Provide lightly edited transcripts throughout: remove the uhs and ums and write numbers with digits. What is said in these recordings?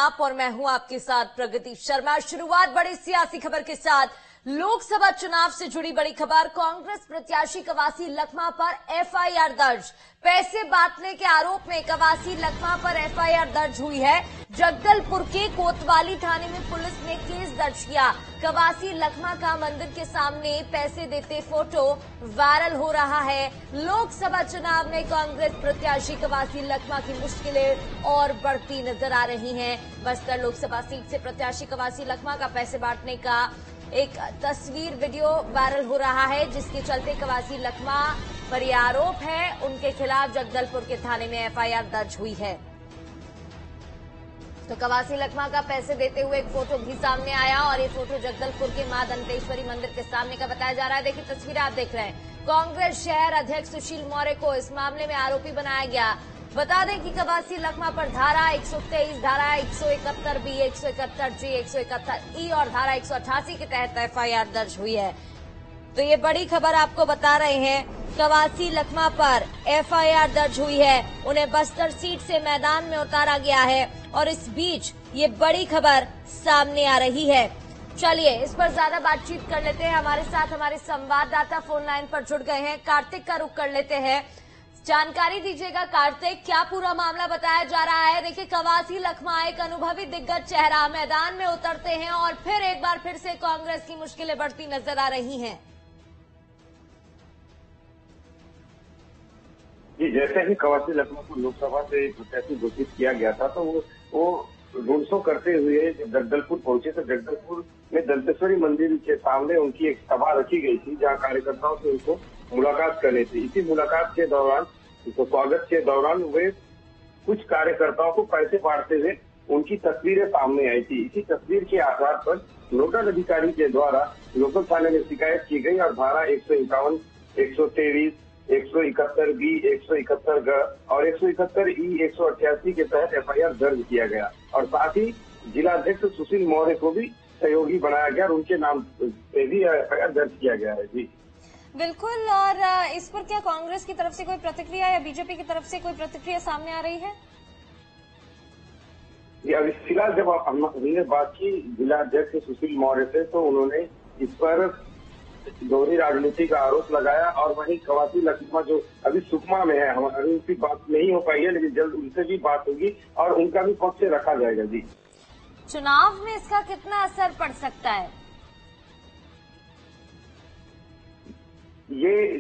आप और मैं हूं आपके साथ प्रगति शर्मा। शुरुआत बड़ी सियासी खबर के साथ। लोकसभा चुनाव से जुड़ी बड़ी खबर। कांग्रेस प्रत्याशी कवासी लखमा पर एफआईआर दर्ज। पैसे बांटने के आरोप में कवासी लखमा पर एफआईआर दर्ज हुई है। जगदलपुर के कोतवाली थाने में पुलिस ने केस दर्ज किया। कवासी लखमा का मंदिर के सामने पैसे देते फोटो वायरल हो रहा है। लोकसभा चुनाव में कांग्रेस प्रत्याशी कवासी लखमा की मुश्किलें और बढ़ती नजर आ रही हैं। बस्तर लोकसभा सीट से प्रत्याशी कवासी लखमा का पैसे बांटने का एक तस्वीर वीडियो वायरल हो रहा है, जिसके चलते कवासी लखमा पर यह आरोप है उनके खिलाफ जगदलपुर के थाने में एफआईआर दर्ज हुई है। तो कवासी लखमा का पैसे देते हुए एक फोटो भी सामने आया और ये फोटो जगदलपुर के मां दंतेश्वरी मंदिर के सामने का बताया जा रहा है। देखिए तस्वीरें आप देख रहे हैं। कांग्रेस शहर अध्यक्ष सुशील मौर्य को इस मामले में आरोपी बनाया गया। बता दें कि कवासी लखमा पर धारा 123, धारा 171 बी, 171 जी, 171 ई और धारा 188 के तहत एफआईआर दर्ज हुई है। तो ये बड़ी खबर आपको बता रहे हैं। कवासी लखमा पर एफआईआर दर्ज हुई है। उन्हें बस्तर सीट से मैदान में उतारा गया है और इस बीच ये बड़ी खबर सामने आ रही है। चलिए इस पर ज्यादा बातचीत कर लेते हैं। हमारे साथ हमारे संवाददाता फोन लाइन पर जुड़ गए हैं। कार्तिक का रुख कर लेते हैं। जानकारी दीजिएगा कार्तिक, क्या पूरा मामला बताया जा रहा है? देखिए कवासी लखमा एक अनुभवी दिग्गज चेहरा मैदान में उतरते हैं और फिर एक बार फिर से कांग्रेस की मुश्किलें बढ़ती नजर आ रही हैं। जी, जैसे ही कवासी लखमा को लोकसभा से प्रत्याशी घोषित किया गया था तो वो रोड शो करते हुए जगदलपुर पहुंचे। तो जगदलपुर में दंतेश्वरी मंदिर के सामने उनकी एक सभा रखी गई थी, जहां कार्यकर्ताओं से उनको मुलाकात करनी थी। इसी मुलाकात के दौरान, तो स्वागत के दौरान वे कुछ कार्यकर्ताओं को पैसे बांटते हुए उनकी तस्वीरें सामने आई थी। इसी तस्वीर के आधार पर नोडल अधिकारी के द्वारा लोकल थाने में शिकायत की गई और धारा 151, 123, 171 बी, 171 ग और 171 ई, 188 के तहत एफआईआर दर्ज किया गया और साथ ही जिलाध्यक्ष सुशील मौर्य को भी सहयोगी बनाया गया और उनके नाम पे भी एफआईआर दर्ज किया गया है। जी बिल्कुल। और इस पर क्या कांग्रेस की तरफ से कोई प्रतिक्रिया या बीजेपी की तरफ से कोई प्रतिक्रिया सामने आ रही है? अभी फिलहाल जब हमने बात की जिलाध्यक्ष सुशील मौर्य से, तो उन्होंने इस पर दोहरी राजनीति का आरोप लगाया और वहीं कवासी लखमा जो अभी सुकमा में है, अभी उनकी बात नहीं हो पाई है, लेकिन जल्द उनसे भी बात होगी और उनका भी पक्ष रखा जाएगा। जी, चुनाव में इसका कितना असर पड़ सकता है? ये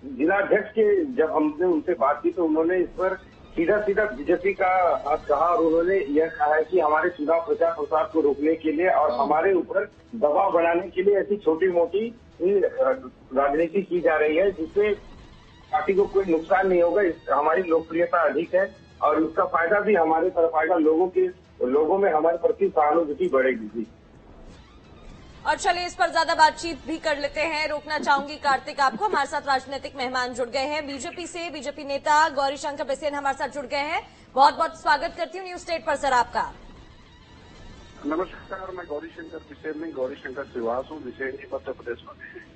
जिलाध्यक्ष के जब हमने उनसे बात की तो उन्होंने इस पर सीधा सीधा बीजेपी का हाथ कहा और उन्होंने यह कहा है कि हमारे चुनाव प्रचार प्रसार को रोकने के लिए और हमारे ऊपर दबाव बनाने के लिए ऐसी छोटी मोटी राजनीति की जा रही है, जिससे पार्टी को कोई नुकसान नहीं होगा। हमारी लोकप्रियता अधिक है और उसका फायदा भी हमारे तरफ आएगा। लोगों में हमारे प्रति सहानुभूति बढ़ेगी। और चलिए इस पर ज्यादा बातचीत भी कर लेते हैं। रोकना चाहूंगी कार्तिक आपको। हमारे साथ राजनीतिक मेहमान जुड़ गए हैं बीजेपी से। बीजेपी नेता गौरीशंकर बिसेन हमारे साथ जुड़ गए हैं। बहुत बहुत स्वागत करती हूँ न्यूज स्टेट पर सर आपका। नमस्कार, मैं गौरीशंकर बिसेन नहीं, गौरीशंकर श्रीवास हूँ, बिसेन मध्य प्रदेश में।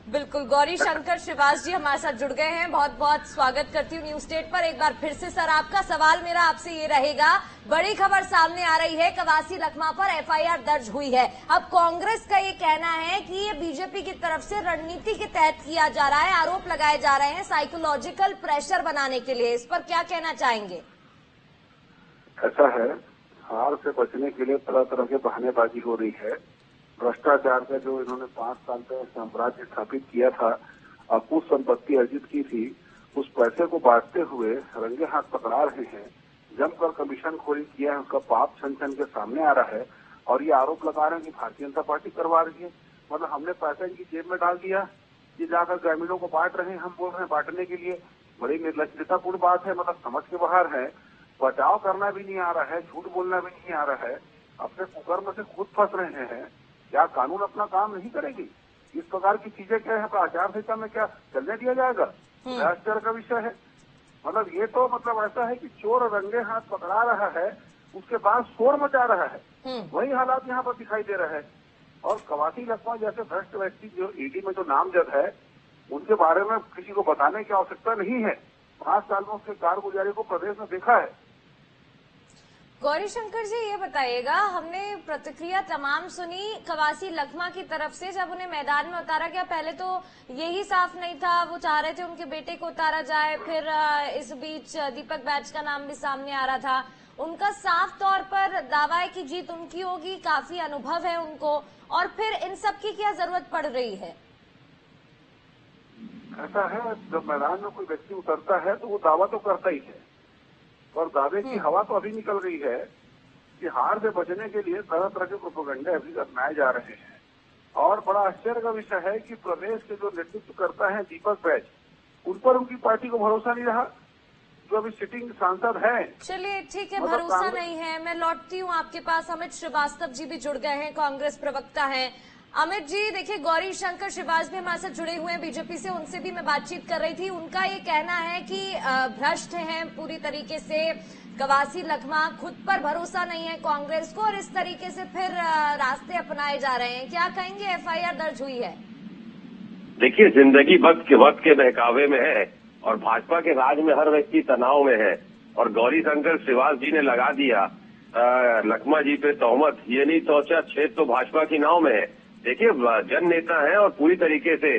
बिल्कुल, गौरीशंकर श्रीवास जी हमारे साथ जुड़ गए हैं। बहुत बहुत स्वागत करती हूँ न्यूज स्टेट पर। एक बार फिर से सर आपका सवाल मेरा आपसे ये रहेगा, बड़ी खबर सामने आ रही है, कवासी लखमा पर एफआईआर दर्ज हुई है। अब कांग्रेस का ये कहना है कि ये बीजेपी की तरफ से रणनीति के तहत किया जा रहा है, आरोप लगाए जा रहे हैं साइकोलॉजिकल प्रेशर बनाने के लिए। इस पर क्या कहना चाहेंगे? ऐसा है, हार से बचने के लिए तरह तरह के बहानेबाजी हो रही है। भ्रष्टाचार का जो इन्होंने 5 साल का साम्राज्य स्थापित किया था, कुछ संपत्ति अर्जित की थी, उस पैसे को बांटते हुए रंगे हाथ पकड़ा रहे हैं। जमकर कमीशन खोरी किया है, उसका पाप छन छन के सामने आ रहा है और ये आरोप लगा रहे हैं कि भारतीय जनता पार्टी करवा रही है। मतलब हमने पैसा इनकी जेब में डाल दिया, ये जाकर ग्रामीणों को बांट रहे हैं। हम बोल रहे हैं बांटने के लिए, बड़ी निर्लज्जतापूर्ण बात है। मतलब समझ के बाहर है। बचाव करना भी नहीं आ रहा है, झूठ बोलना भी नहीं आ रहा है, अपने कुकर्म से खुद फंस रहे हैं। क्या कानून अपना काम नहीं करेगी? इस प्रकार की चीजें क्या है, आचार संहिता में क्या चलने दिया जाएगा? भ्रष्टाचार का विषय है। मतलब ये तो मतलब ऐसा है कि चोर रंगे हाथ पकड़ा रहा है, उसके बाद शोर मचा रहा है। वही हालात यहाँ पर दिखाई दे रहा है। और कवासी लखमा जैसे भ्रष्ट व्यक्ति जो ईडी में जो नामजद है, उनके बारे में किसी को बताने की आवश्यकता नहीं है। 5 साल में उसके कारगुजारी को प्रदेश में देखा है। गौरीशंकर जी ये बताइएगा, हमने प्रतिक्रिया तमाम सुनी कवासी लखमा की तरफ से जब उन्हें मैदान में उतारा गया। पहले तो यही साफ नहीं था, वो चाह रहे थे उनके बेटे को उतारा जाए, फिर इस बीच दीपक बैच का नाम भी सामने आ रहा था। उनका साफ तौर पर दावा है कि जीत उनकी होगी, काफी अनुभव है उनको, और फिर इन सब की क्या जरूरत पड़ रही है? ऐसा है, जब मैदान में कोई व्यक्ति उतरता है तो वो दावा तो करता ही है, और दावे की हवा तो अभी निकल रही है कि हार से बचने के लिए तरह तरह के प्रोपेगेंडे अभी अपनाए जा रहे हैं। और बड़ा आश्चर्य का विषय है कि प्रदेश के जो नेतृत्व करता है दीपक बैच, उन पर उनकी पार्टी को भरोसा नहीं रहा, जो अभी सिटिंग सांसद है। चलिए ठीक है, भरोसा नहीं है। मैं लौटती हूँ आपके पास। अमित श्रीवास्तव जी भी जुड़ गए हैं, कांग्रेस प्रवक्ता हैं। अमित जी देखिए, गौरीशंकर श्रीवास्तव भी हमारे साथ जुड़े हुए हैं बीजेपी से, उनसे भी मैं बातचीत कर रही थी। उनका ये कहना है कि भ्रष्ट हैं पूरी तरीके से कवासी लखमा, खुद पर भरोसा नहीं है कांग्रेस को, और इस तरीके से फिर रास्ते अपनाए जा रहे हैं। क्या कहेंगे? एफआईआर दर्ज हुई है। देखिए, जिंदगी वक्त के बहकावे में है और भाजपा के राज में हर व्यक्ति तनाव में है, और गौरीशंकर श्रीवास्तव जी ने लगा दिया लखमा जी पे तोहमत। ये नहीं सोचा छेद तो भाजपा की नाव में है। देखिए, जन नेता है और पूरी तरीके से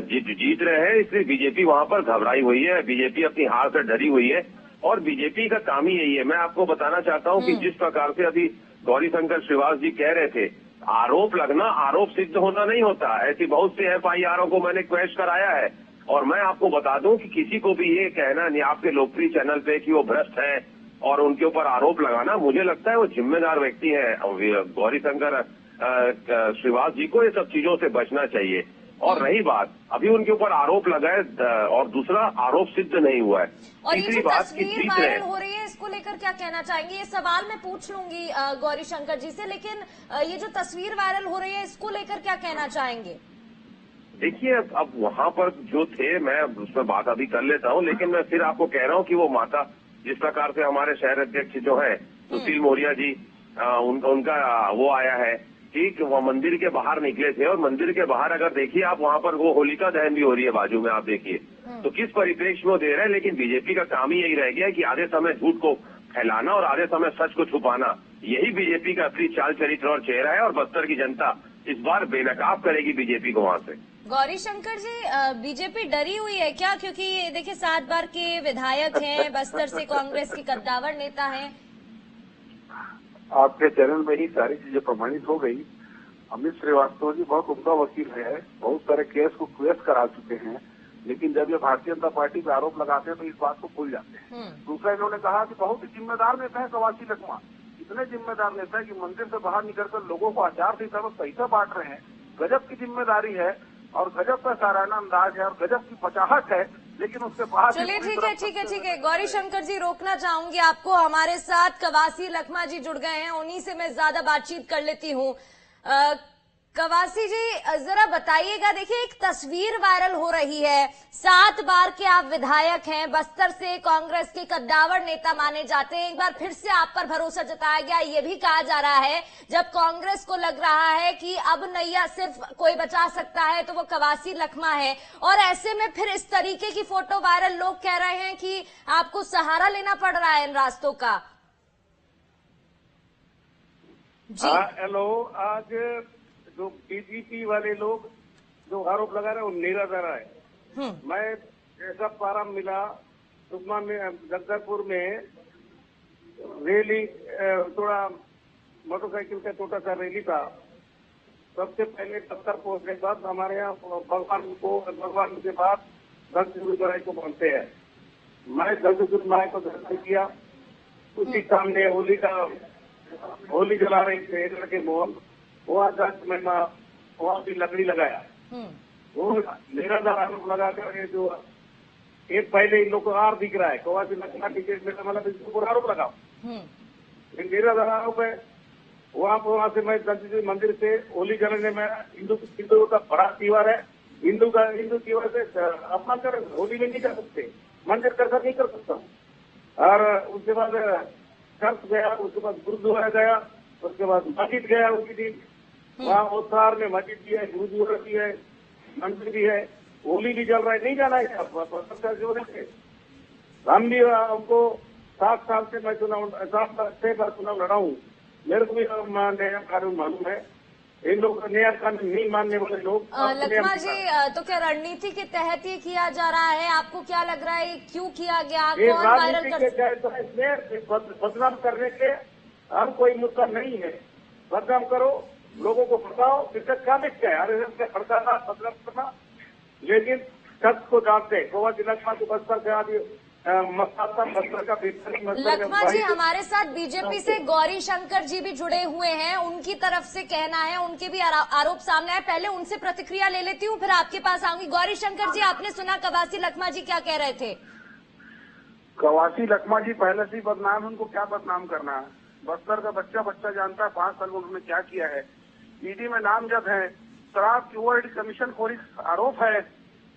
जीत रहे हैं, इसलिए बीजेपी वहां पर घबराई हुई है। बीजेपी अपनी हार से डरी हुई है, और बीजेपी का काम ही यही है। मैं आपको बताना चाहता हूं कि जिस प्रकार से अभी गौरीशंकर श्रीवास्तव जी कह रहे थे, आरोप लगना आरोप सिद्ध होना नहीं होता। ऐसी बहुत सी एफआईआरों को मैंने क्वेश्चन कराया है, और मैं आपको बता दूं कि किसी को भी ये कहना नहीं आपके लोकप्रिय चैनल पे कि वो भ्रष्ट है और उनके ऊपर आरोप लगाना, मुझे लगता है वो जिम्मेदार व्यक्ति है। गौरीशंकर श्रीवास्तव जी को ये सब चीजों से बचना चाहिए। और रही बात, अभी उनके ऊपर आरोप लगाए और दूसरा आरोप सिद्ध नहीं हुआ है। और ये जो तस्वीर वायरल हो रही है, इसको लेकर क्या कहना चाहेंगे? ये सवाल मैं पूछ लूंगी गौरीशंकर जी से, लेकिन ये जो तस्वीर वायरल हो रही है, इसको लेकर क्या कहना चाहेंगे? देखिए, अब वहां पर जो थे, मैं उसमें बात अभी कर लेता हूं, लेकिन मैं फिर आपको कह रहा हूं कि वो माता, जिस प्रकार से हमारे शहर अध्यक्ष जो है सुशील मोरिया जी, उनका वो आया है कि वो मंदिर के बाहर निकले थे, और मंदिर के बाहर अगर देखिए आप, वहां पर वो होलिका दहन भी हो रही है बाजू में, आप देखिए तो किस परिप्रेक्ष्य में दे रहे हैं। लेकिन बीजेपी का काम ही यही रह गया है कि आधे समय झूठ को फैलाना और आधे समय सच को छुपाना। यही बीजेपी का असली चाल चरित्र और चेहरा है, और बस्तर की जनता इस बार बेनकाब करेगी बीजेपी को वहां से। गौरीशंकर जी, बीजेपी डरी हुई है क्या? क्योंकि देखिए 7 बार के विधायक हैं, बस्तर से कांग्रेस के कद्दावर नेता हैं। आपके चैनल में ही सारी चीजें प्रमाणित हो गई। अमित श्रीवास्तव जी बहुत उम्दा वकील है, बहुत सारे केस को क्वेश करा चुके हैं, लेकिन जब ये भारतीय जनता पार्टी पे आरोप लगाते हैं तो इस बात को भूल जाते हैं। दूसरा, इन्होंने कहा कि बहुत ही जिम्मेदार नेता है कवासी लखमा, इतने जिम्मेदार नेता है कि मंदिर से बाहर निकलकर लोगों को आचार संहिता में पैसा बांट रहे हैं। गजब की जिम्मेदारी है, और गजब का साराना अंदाज है, और गजब की पचाहट है, लेकिन उसके बाद। चलिए ठीक है गौरीशंकर जी, रोकना चाहूंगी आपको। हमारे साथ कवासी लखमा जी जुड़ गए हैं, उन्हीं से मैं ज्यादा बातचीत कर लेती हूँ। कवासी जी जरा बताइएगा, देखिए एक तस्वीर वायरल हो रही है, 7 बार के आप विधायक हैं, बस्तर से कांग्रेस के कद्दावर नेता माने जाते हैं। एक बार फिर से आप पर भरोसा जताया गया, ये भी कहा जा रहा है जब कांग्रेस को लग रहा है कि अब नैया सिर्फ कोई बचा सकता है तो वो कवासी लखमा है, और ऐसे में फिर इस तरीके की फोटो वायरल, लोग कह रहे हैं कि आपको सहारा लेना पड़ रहा है इन रास्तों का। जी हेलो, आज जो बीजेपी वाले लोग जो आरोप लगा रहे हैं वो निराधार है। मैं ऐसा प्रारंभ मिला सुकमा में, जगदलपुर में रैली, थोड़ा मोटरसाइकिल का छोटा सा रैली था। सबसे पहले दफ्तर पहुंचने के बाद हमारे यहाँ भगवान के बाद दंतेश्वरी को पहुंचते हैं। मैं दंतेश्वरी माई को दर्शन किया, उसी सामने होली जला रहे थे लड़के मोहन, वहाँ भी लकड़ी लगाया। वो निराधार आरोप लगाकर ये जो एक पहले इन लोग को आर दिख रहा है, कवासी लखमा टिकट में मतलब इसके ऊपर आरोप लगाओ, निराधार आरोप है। वहाँ से मैं दंतेश्वरी मंदिर से होली जलाने में, हिंदू का बड़ा त्योहार है, हिंदू त्योहार से अपमान कर होली में नहीं कर सकते, मंदिर कर नहीं कर सकता। और उसके बाद चर्च गया, उसके बाद गुरुद्वारा गया, उसके बाद मस्जिद गया उसी दिन। वहाँ उत्साह में मस्जिद भी है, गुरुद्वारा भी है, मंदिर भी है, होली भी जल रहा है। नहीं जाना है, हम भी हमको 7 साल से मैं 6 बार चुनाव लड़ा हूँ। मेरे को भी नया कानून मालूम है। इन लोग नया कानून नहीं मानने वाले लोग। लखमा जी, तो क्या रणनीति के तहत ये किया जा रहा है? आपको क्या लग रहा है क्यों किया गया? कौन वायरल कर? इसमें बदनाम करने के हम कोई मुद्दा नहीं है। बदनाम करो, लोगों को बताओ, इससे क्या दिखता है? आरएसएस का भड़काना, बदनाम करना, लेकिन सच को जानते। गोवा जिला को बस्तर के आदि बस्तर का लखमा जी, हमारे साथ बीजेपी से गौरी शंकर जी भी जुड़े हुए हैं। उनकी तरफ से कहना है, उनके भी आरोप सामने आए। पहले उनसे प्रतिक्रिया ले लेती हूँ, फिर आपके पास आऊंगी। गौरी शंकर जी, आपने सुना कवासी लखमा जी क्या कह रहे थे? कवासी लखमा जी पहले से ही बदनाम, उनको क्या बदनाम करना है? बस्तर का बच्चा जानता है 5 साल में उन्होंने क्या किया है। ईडी में नामजद है, शराब की ओवररेट कमीशन खोरी आरोप है,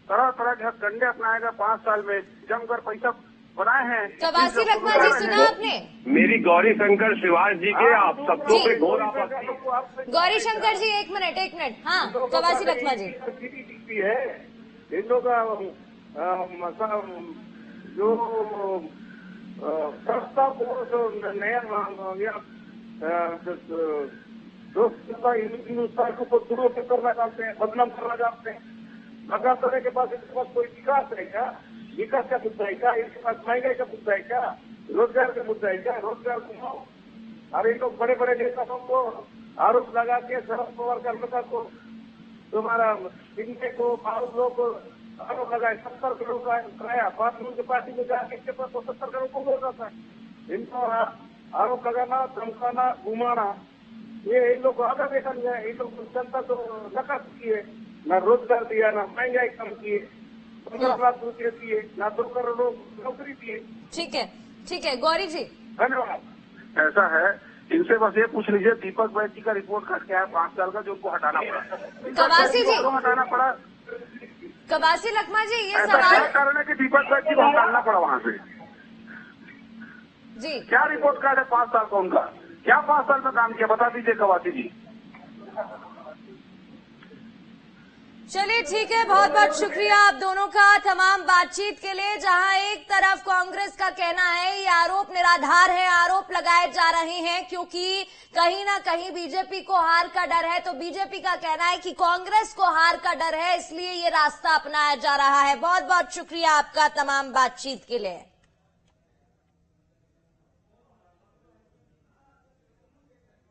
तरह तरह के हथकंडे अपनाएगा 5 साल में, जमकर पैसा बनाए हैं। कवासी लखमा जी, सुना आपने? मेरी गौरी शंकर शिवाज जी के आप सबको पे घोर आपत्ति। गौरी शंकर जी, एक मिनट। हाँ, कवासी लखमा जी है इन लोग जो संस्था को जो नया हिंदुस्तान को दुरुपयोग करना चाहते हैं, बदनाम करना चाहते हैं। बदनाम करने के बाद इनके पास कोई विकास है क्या? विकास का मुद्दा है क्या? इनके पास महंगाई का मुद्दा है क्या? रोजगार का मुद्दा है क्या? रोजगार को अरे इन लोग बड़े बड़े नेताओं को आरोप लगा के शरद पवार का नेता को तुम्हारा इनके को लोग आरोप लगाए 70 करोड़ का कराया। बाद में उनके पार्टी में जाके इसके पास 70 करोड़ को बोल रहा था। इनको आरोप लगाना, धमकाना, घुमाना, ये इन लोग को आधा देखा नहीं है। इन लोग जनता तो नकाश किए, न रोजगार दिया, न महंगाई कम किए, 15 लाख रुपये दिए, न 2 करोड़ नौकरी दिए। ठीक है गौरी जी, धन्यवाद। ऐसा है, इनसे बस ये पूछ लीजिए दीपक बैज जी का रिपोर्ट कार्ड क्या है 5 साल का, जो उनको हटाना पड़ा? कवासी जी, हटाना पड़ा। कवासी लखमा जी, ये ऐसा सवाल कारण है कि दीपक बैज जी को हटाना पड़ा वहाँ से जी। क्या रिपोर्ट कार्ड है 5 साल का उनका? क्या 5 साल में काम किया बता दीजिए कवासी जी। चलिए ठीक है, बहुत बहुत शुक्रिया आप दोनों का तमाम बातचीत के लिए। जहां एक तरफ कांग्रेस का कहना है ये आरोप निराधार है, आरोप लगाए जा रहे हैं क्योंकि कहीं ना कहीं बीजेपी को हार का डर है, तो बीजेपी का कहना है कि कांग्रेस को हार का डर है, इसलिए ये रास्ता अपनाया जा रहा है। बहुत बहुत शुक्रिया आपका तमाम बातचीत के लिए।